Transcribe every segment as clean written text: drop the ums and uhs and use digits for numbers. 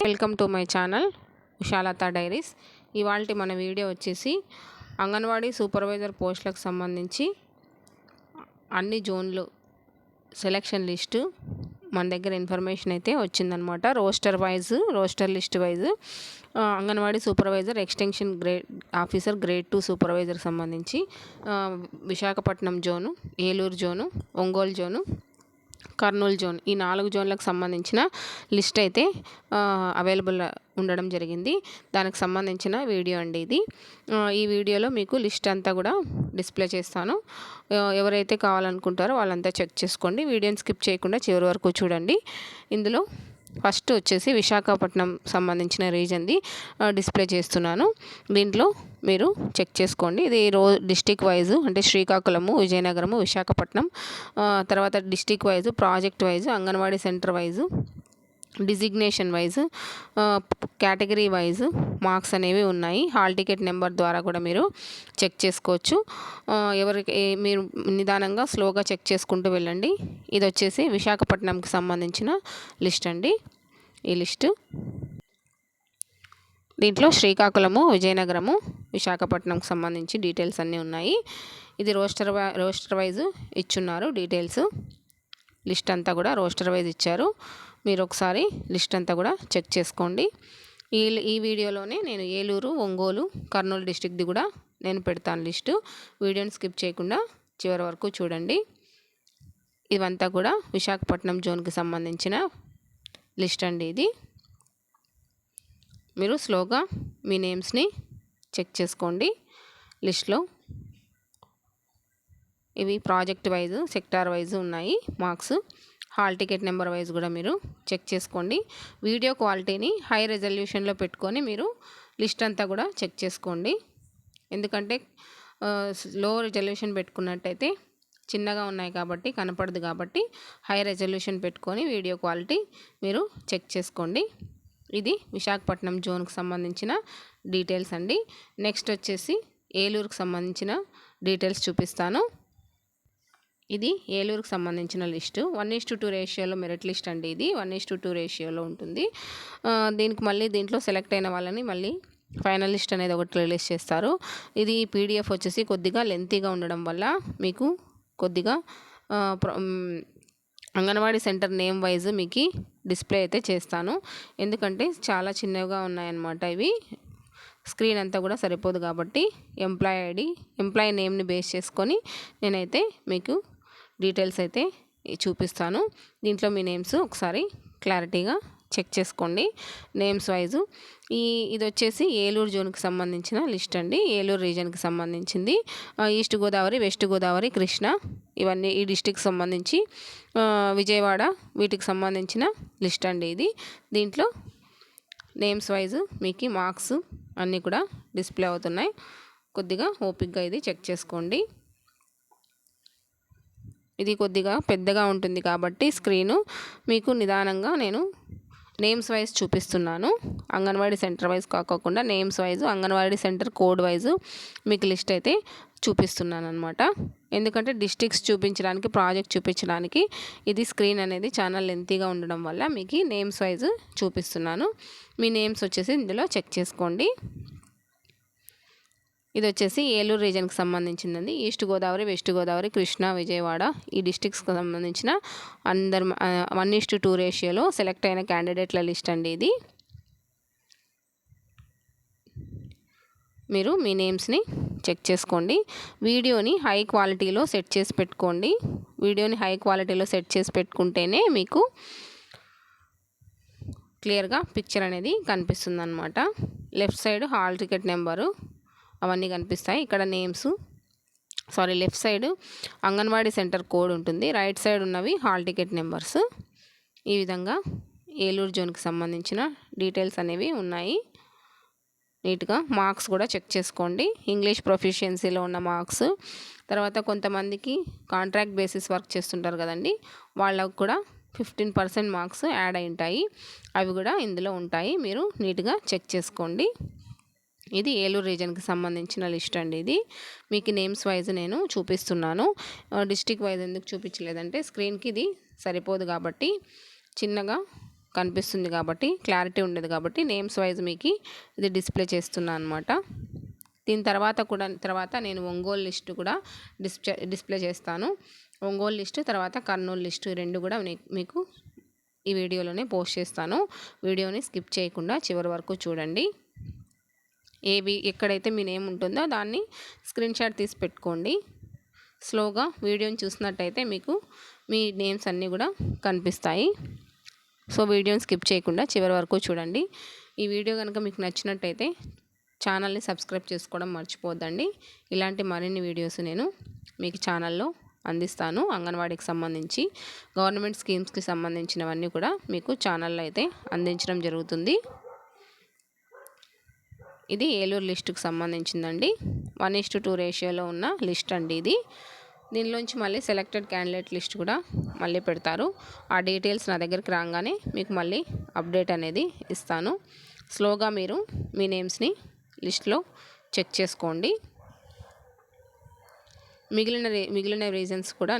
Welcome to my channel Ushalatha diaries. ఇవాల్టి మన video వచ్చేసి అంగన్వాడీ సూపర్వైజర్ పోస్టులకు సంబంధించి అన్ని జోన్లు సెలక్షన్ లిస్టు మన దగ్గర ఇన్ఫర్మేషన్ అయితే వచ్చిందనమాట. Roster list wise anganwadi supervisor extension officer grade 2 supervisor సంబంధించి Visakhapatnam zone, Eluru zone, Ongole zone, Kurnool zone, ఈ 4 జోన్లకు సంబంధించిన లిస్ట్ అయితే అవైలబుల్ ఉండడం జరిగింది. దానికి సంబంధించిన వీడియో అండి ఇది. ఈ వీడియోలో మీకు లిస్ట్ అంతా కూడా డిస్ప్లే చేస్తాను. ఎవరైతే కావాలనుకుంటారో వాళ్ళంతా చెక్ చేసుకోండి. వీడియోని స్కిప్ చేయకుండా చివరి వరకు చూడండి. ఇందులో ఫస్ట్ వచ్చేసి విశాఖపట్నం సంబంధించిన రీజన్ది డిస్ప్లే చేస్తున్నాను. దీంట్లో మీరు చెక్ చేసుకోండి. ఇది డిస్టిక్ వైజు అంటే శ్రీకాకుళము, విజయనగరము, విశాఖపట్నం, తర్వాత district wise, project wise, anganwadi centre wise, designation wise, category wise marks అనేవి ఉన్నాయి. హాల్ టికెట్ నెంబర్ ద్వారా కూడా మీరు చెక్ చేసుకోవచ్చు. ఎవరికి మీరు నిదానంగా స్లోగా చెక్ చేసుకుంటూ వెళ్ళండి. ఇది వచ్చేసి విశాఖపట్నంకి సంబంధించిన లిస్ట్ అండి. ఈ లిస్టు దీంట్లో శ్రీకాకుళము, విజయనగరము, విశాఖపట్నంకి సంబంధించి డీటెయిల్స్ అన్నీ ఉన్నాయి. ఇది రోస్టర్ వైజ్ ఇచ్చున్నారు డీటెయిల్స్. లిస్ట్ అంతా కూడా రోస్టర్ వైజ్ ఇచ్చారు. మీరు ఒకసారి లిస్ట్ అంతా కూడా చెక్ చేసుకోండి. ఈ వీడియోలోనే నేను ఏలూరు, ఒంగోలు, కర్నూలు డిస్టిక్ది కూడా నేను పెడతాను లిస్టు. వీడియోని స్కిప్ చేయకుండా చివరి వరకు చూడండి. ఇవంతా కూడా విశాఖపట్నం జోన్కి సంబంధించిన లిస్ట్ అండి. ఇది మీరు స్లోగా మీ నేమ్స్ని చెక్ చేసుకోండి. లిస్ట్లో ఇవి ప్రాజెక్ట్ వైజ్, సెక్టార్ వైజ్ ఉన్నాయి marks. Hall ticket number wise కూడా మీరు చెక్ చేసుకోండి. వీడియో క్వాలిటీని హై రెజల్యూషన్లో పెట్టుకొని మీరు లిస్ట్ అంతా కూడా చెక్ చేసుకోండి. ఎందుకంటే లో రెజల్యూషన్ పెట్టుకున్నట్టయితే చిన్నగా ఉన్నాయి కాబట్టి కనపడదు, కాబట్టి హై రెజల్యూషన్ పెట్టుకొని వీడియో క్వాలిటీ మీరు చెక్ చేసుకోండి. ఇది విశాఖపట్నం జోన్కి సంబంధించిన డీటెయిల్స్ అండి. నెక్స్ట్ వచ్చేసి ఏలూరుకు సంబంధించిన డీటెయిల్స్ చూపిస్తాను. ఇది ఏలూరుకు సంబంధించిన లిస్టు. 1:2 రేషియోలో మెరిట్ లిస్ట్ అండి. ఇది 1:2 రేషియోలో ఉంటుంది. దీంట్లో సెలెక్ట్ అయిన వాళ్ళని మళ్ళీ ఫైనల్ లిస్ట్ అనేది ఒకటి రిలీజ్ చేస్తారు. ఇది పీడిఎఫ్ వచ్చేసి కొద్దిగా లెంతీగా ఉండడం వల్ల మీకు కొద్దిగా అంగన్వాడీ సెంటర్ నేమ్ వైజ్ మీకు డిస్ప్లే అయితే చేస్తాను. ఎందుకంటే చాలా చిన్నగా ఉన్నాయన్నమాట. ఇవి స్క్రీన్ అంతా కూడా సరిపోదు కాబట్టి ఎంప్లాయీ నేమ్ని బేస్ చేసుకొని నేనైతే మీకు డీటెయిల్స్ అయితే చూపిస్తాను. దీంట్లో మీ నేమ్స్ ఒకసారి క్లారిటీగా చెక్ చేసుకోండి. నేమ్స్ వైజు ఇది వచ్చేసి ఏలూరు జోన్కి సంబంధించిన లిస్ట్ అండి. ఏలూరు రీజన్కి సంబంధించింది. ఈస్ట్ గోదావరి, వెస్ట్ గోదావరి, కృష్ణా ఇవన్నీ ఈ డిస్టిక్కి సంబంధించి, విజయవాడ వీటికి సంబంధించిన లిస్ట్ అండి ఇది. దీంట్లో నేమ్స్ వైజు మీకు మార్క్స్ అన్నీ కూడా డిస్ప్లే అవుతున్నాయి. కొద్దిగా ఓపిక్గా ఇది చెక్ చేసుకోండి. ఇది కొద్దిగా పెద్దగా ఉంటుంది కాబట్టి స్క్రీను మీకు నిదానంగా నేను నేమ్స్ వైజ్ చూపిస్తున్నాను. అంగన్వాడీ సెంటర్ వైజ్ కాకుండా names wise, anganwadi centre code wise మీకు లిస్ట్ అయితే చూపిస్తున్నాను అనమాట. ఎందుకంటే డిస్ట్రిక్ట్స్ చూపించడానికి, ప్రాజెక్ట్ చూపించడానికి ఇది స్క్రీన్ అనేది చాలా లెంతీగా ఉండడం వల్ల మీకు నేమ్స్ వైజ్ చూపిస్తున్నాను. మీ నేమ్స్ వచ్చేసి ఇందులో చెక్ చేసుకోండి. ఇది వచ్చేసి ఏలూరు రీజన్కి సంబంధించిందండి. ఈస్ట్ గోదావరి, వెస్ట్ గోదావరి, కృష్ణా, విజయవాడ ఈ డిస్ట్రిక్ట్స్కి సంబంధించిన 1:2 రేషియోలో సెలెక్ట్ అయిన క్యాండిడేట్ల లిస్ట్ అండి ఇది. మీరు మీ నేమ్స్ని చెక్ చేసుకోండి. వీడియోని హై క్వాలిటీలో సెట్ చేసి పెట్టుకోండి. వీడియోని హై క్వాలిటీలో సెట్ చేసి పెట్టుకుంటేనే మీకు క్లియర్గా పిక్చర్ అనేది కనిపిస్తుంది అన్నమాట. Left side hall ticket number అవన్నీ కనిపిస్తాయి. ఇక్కడ left side anganwadi centre code ఉంటుంది. రైట్ సైడ్ ఉన్నవి హాల్ టికెట్ నెంబర్స్. ఈ విధంగా ఏలూరు జోన్కి సంబంధించిన డీటెయిల్స్ అనేవి ఉన్నాయి. నీట్గా మార్క్స్ కూడా చెక్ చేసుకోండి. ఇంగ్లీష్ ప్రొఫిషియన్సీలో ఉన్న మార్క్స్, తర్వాత కొంతమందికి కాంట్రాక్ట్ బేసిస్ వర్క్ చేస్తుంటారు కదండి, వాళ్ళకు కూడా 15% మార్క్స్ యాడ్ అయి ఉంటాయి. అవి కూడా ఇందులో ఉంటాయి. మీరు నీట్గా చెక్ చేసుకోండి. ఇది ఏలూరు రీజన్కి సంబంధించిన లిస్ట్ అండి. ఇది మీకు నేమ్స్ వైజ్ నేను చూపిస్తున్నాను. డిస్ట్రిక్ట్ వైజ్ ఎందుకు చూపించలేదంటే స్క్రీన్కి ఇది సరిపోదు కాబట్టి చిన్నగా కనిపిస్తుంది కాబట్టి క్లారిటీ ఉండదు కాబట్టి నేమ్స్ వైజ్ మీకు ఇది డిస్ప్లే చేస్తున్నాను అనమాట. దీని తర్వాత నేను ఒంగోలు లిస్టు కూడా డిస్ప్లే చేస్తాను. ఒంగోలు లిస్టు తర్వాత కర్నూలు లిస్టు రెండు కూడా మీకు ఈ వీడియోలోనే పోస్ట్ చేస్తాను. వీడియోని స్కిప్ చేయకుండా చివరి వరకు చూడండి. ఎక్కడైతే మీ నేమ్ ఉంటుందో దాన్ని స్క్రీన్ షాట్ తీసి పెట్టుకోండి. స్లోగా వీడియోని చూసినట్టయితే మీకు మీ నేమ్స్ అన్నీ కూడా కనిపిస్తాయి. సో వీడియోని స్కిప్ చేయకుండా చివరి వరకు చూడండి. ఈ వీడియో కనుక మీకు నచ్చినట్టయితే ఛానల్ని సబ్స్క్రైబ్ చేసుకోవడం మర్చిపోద్దండి. ఇలాంటి మరిన్ని వీడియోస్ నేను మీకు ఛానల్లో అందిస్తాను. అంగన్వాడీకి సంబంధించి గవర్నమెంట్ స్కీమ్స్కి సంబంధించినవన్నీ కూడా మీకు ఛానల్లో అయితే అందించడం జరుగుతుంది. ఇది ఏలూరు లిస్టుకు సంబంధించిందండి. 1:2 రేషియోలో ఉన్న లిస్ట్ అండి ఇది. దీనిలోంచి మళ్ళీ సెలెక్టెడ్ క్యాండిడేట్ లిస్ట్ కూడా మళ్ళీ పెడతారు. ఆ డీటెయిల్స్ నా దగ్గరికి రాగానే మీకు మళ్ళీ అప్డేట్ అనేది ఇస్తాను. స్లోగా మీరు మీ నేమ్స్ని చెక్ చేసుకోండి. మిగిలిన రీజన్స్ కూడా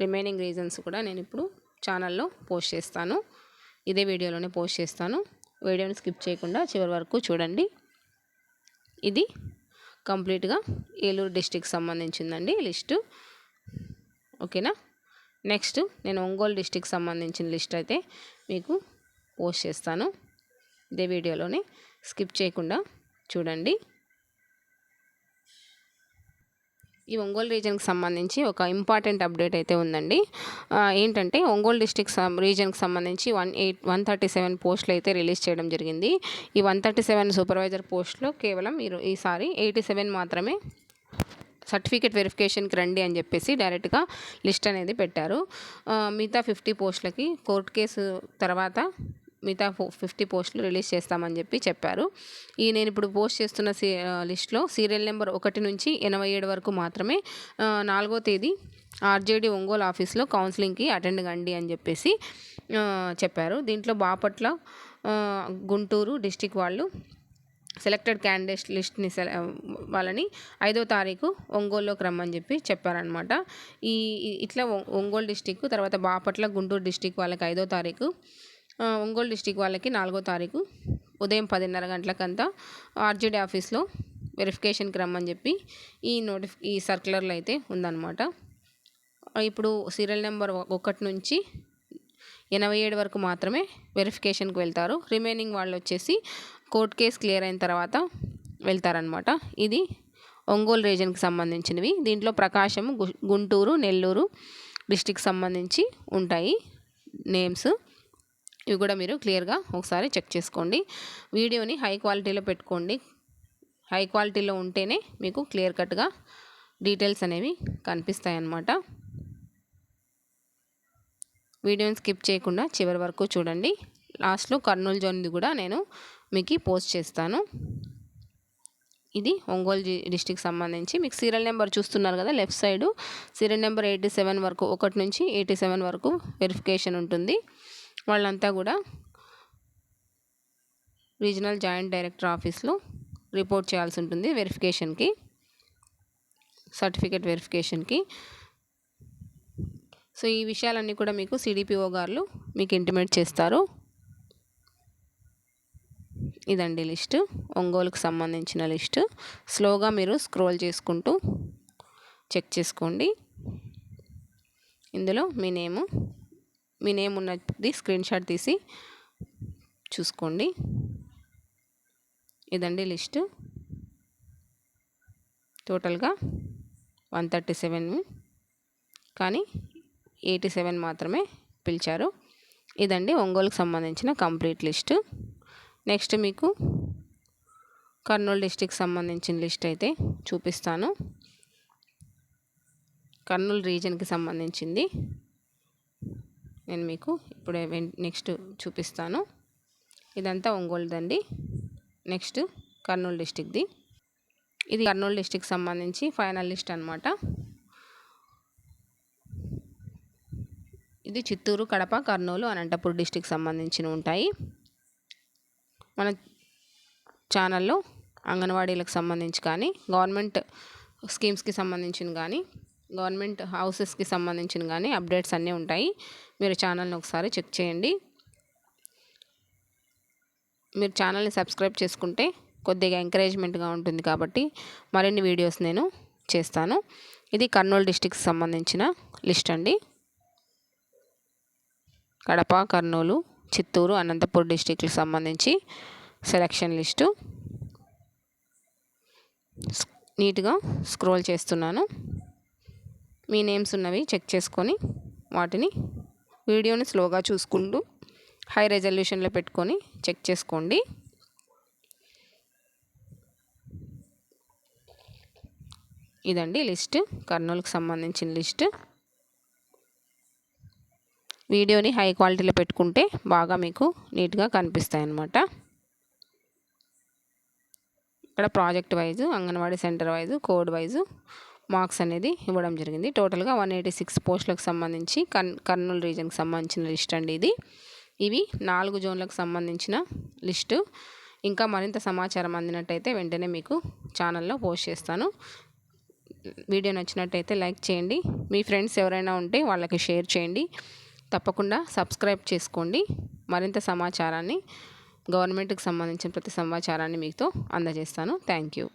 రిమైనింగ్ రీజన్స్ కూడా నేను ఇప్పుడు ఛానల్లో పోస్ట్ చేస్తాను. ఇదే వీడియోలోనే పోస్ట్ చేస్తాను. వీడియోని స్కిప్ చేయకుండా చివరి వరకు చూడండి. ఇది కంప్లీట్గా ఏలూరు డిస్ట్రిక్ట్ సంబంధించిందండి లిస్టు. ఓకేనా. నెక్స్ట్ నేను ఒంగోలు డిస్ట్రిక్ట్ సంబంధించిన లిస్ట్ అయితే మీకు పోస్ట్ చేస్తాను. ఇదే వీడియోలోనే స్కిప్ చేయకుండా చూడండి. ఈ ఒంగోలు రీజన్కి సంబంధించి ఒక ఇంపార్టెంట్ అప్డేట్ అయితే ఉందండి. ఏంటంటే ఒంగోలు డిస్ట్రిక్ట్ రీజన్కి సంబంధించి 137 పోస్టులు అయితే రిలీజ్ చేయడం జరిగింది. ఈ 137 సూపర్వైజర్ పోస్టులో కేవలం ఈసారి 87 మాత్రమే సర్టిఫికేట్ వెరిఫికేషన్కి రండి అని చెప్పేసి డైరెక్ట్గా లిస్ట్ అనేది పెట్టారు. మిగతా 50 పోస్టులకి కోర్టు కేసు తర్వాత మిగతా 50 పోస్టులు రిలీజ్ చేస్తామని చెప్పారు. నేను ఇప్పుడు పోస్ట్ చేస్తున్న లిస్ట్లో సీరియల్ నెంబర్ 1 నుంచి 87 వరకు మాత్రమే 4వ తేదీ ఆర్జేడీ ఒంగోలు ఆఫీస్లో కౌన్సిలింగ్కి అటెండ్ కండి అని చెప్పేసి చెప్పారు. దీంట్లో బాపట్ల, గుంటూరు డిస్టిక్ వాళ్ళు సెలెక్టెడ్ క్యాండిడేట్ లిస్ట్ని వాళ్ళని 5వ తారీఖు ఒంగోలులోకి రమ్మని చెప్పారనమాట. ఇట్లా ఒంగోలు డిస్టిక్ తర్వాత బాపట్ల, గుంటూరు డిస్టిక్ వాళ్ళకి 5వ తారీఖు, ఒంగోలు డిస్టిక్ వాళ్ళకి 4వ తారీఖు ఉదయం 10:30 గంటలకంతా ఆర్జేడీ ఆఫీస్లో వెరిఫికేషన్కి రమ్మని చెప్పి ఈ సర్క్యులర్లో అయితే ఉందన్నమాట. ఇప్పుడు సీరియల్ నెంబర్ 1 నుంచి 87 వరకు మాత్రమే వెరిఫికేషన్కి వెళ్తారు. రిమైనింగ్ వాళ్ళు వచ్చేసి కోర్టు కేసు క్లియర్ అయిన తర్వాత వెళ్తారనమాట. ఇది ఒంగోలు రీజన్కి సంబంధించినవి. దీంట్లో ప్రకాశం, గుంటూరు, నెల్లూరు డిస్టిక్ సంబంధించి ఉంటాయి నేమ్స్. ఇవి కూడా మీరు క్లియర్గా ఒకసారి చెక్ చేసుకోండి. వీడియోని హై క్వాలిటీలో పెట్టుకోండి. హై క్వాలిటీలో ఉంటేనే మీకు క్లియర్ కట్గా డీటెయిల్స్ అనేవి కనిపిస్తాయి అన్నమాట. వీడియోని స్కిప్ చేయకుండా చివరి వరకు చూడండి. లాస్ట్లో కర్నూలు జోన్ది కూడా నేను మీకు పోస్ట్ చేస్తాను. ఇది ఒంగోలు డిస్ట్రిక్ట్ సంబంధించి మీకు సీరియల్ నెంబర్ చూస్తున్నారు కదా, లెఫ్ట్ సైడు సీరియల్ నెంబర్ 87 వరకు 1 నుంచి 87 వరకు వెరిఫికేషన్ ఉంటుంది. వాళ్ళంతా కూడా రీజనల్ జాయింట్ డైరెక్టర్ ఆఫీస్లో రిపోర్ట్ చేయాల్సి ఉంటుంది వెరిఫికేషన్కి, సర్టిఫికేట్ వెరిఫికేషన్కి. సో ఈ విషయాలన్నీ కూడా మీకు సిడిపిఓ గారు మీకు ఇంటిమేట్ చేస్తారు. ఇదండి లిస్టు, ఒంగోలుకు సంబంధించిన లిస్టు. స్లోగా మీరు స్క్రోల్ చేసుకుంటూ చెక్ చేసుకోండి. ఇందులో మీ నేమ్ ఉన్నది స్క్రీన్ షాట్ తీసి చూసుకోండి. ఇదండి లిస్టు. టోటల్గా 137 కానీ 87 మాత్రమే పిలిచారు. ఇదండి ఒంగోలుకు సంబంధించిన కంప్లీట్ లిస్టు. నెక్స్ట్ మీకు కర్నూలు డిస్ట్రిక్ట్ సంబంధించిన లిస్ట్ అయితే చూపిస్తాను. కర్నూలు రీజన్కి సంబంధించింది నేను మీకు ఇప్పుడే నెక్స్ట్ చూపిస్తాను. ఇదంతా ఒంగోలుదండి. నెక్స్ట్ కర్నూలు డిస్ట్రిక్ట్ది. ఇది కర్నూలు డిస్ట్రిక్ట్ సంబంధించి ఫైనల్ లిస్ట్ అనమాట. ఇది చిత్తూరు, కడప, కర్నూలు, అనంతపురం డిస్ట్రిక్ట్ సంబంధించినవి ఉంటాయి. మన ఛానల్లో అంగన్వాడీలకు సంబంధించి కానీ, గవర్నమెంట్ స్కీమ్స్కి సంబంధించిన కానీ, గవర్నమెంట్ హౌసెస్కి సంబంధించిన కానీ అప్డేట్స్ అన్నీ ఉంటాయి. మీరు ఛానల్ని ఒకసారి చెక్ చేయండి. మీరు ఛానల్ని సబ్స్క్రైబ్ చేసుకుంటే కొద్దిగా ఎంకరేజ్మెంట్గా ఉంటుంది కాబట్టి మరిన్ని వీడియోస్ నేను చేస్తాను. ఇది కర్నూలు డిస్టిక్కి సంబంధించిన లిస్ట్ అండి. కడప, కర్నూలు, చిత్తూరు, అనంతపూర్ డిస్టిక్కి సంబంధించి సెలక్షన్ లిస్టు. నీట్గా స్క్రోల్ చేస్తున్నాను. మీ నేమ్స్ ఉన్నవి చెక్ చేసుకొని వాటిని వీడియోని స్లోగా చూసుకుంటూ హై రెజల్యూషన్లో పెట్టుకొని చెక్ చేసుకోండి. ఇదండి లిస్ట్, కర్నూలుకి సంబంధించిన లిస్ట్. వీడియోని హై క్వాలిటీలో పెట్టుకుంటే బాగా మీకు నీట్గా కనిపిస్తాయి అన్నమాట. ఇక్కడ project wise, anganwadi centre wise, code wise marks అనేది ఇవ్వడం జరిగింది. టోటల్గా 186 పోస్టులకు సంబంధించి కర్నూలు రీజన్కి సంబంధించిన లిస్ట్ అండి ఇది. ఇవి 4 జోన్లకు సంబంధించిన లిస్టు. ఇంకా మరింత సమాచారం అందినట్టయితే వెంటనే మీకు ఛానల్లో పోస్ట్ చేస్తాను. వీడియో నచ్చినట్టయితే లైక్ చేయండి. మీ ఫ్రెండ్స్ ఎవరైనా ఉంటే వాళ్ళకి షేర్ చేయండి. తప్పకుండా సబ్స్క్రైబ్ చేసుకోండి. మరింత సమాచారాన్ని, గవర్నమెంట్కి సంబంధించిన ప్రతి సమాచారాన్ని మీతో అందజేస్తాను. Thank you.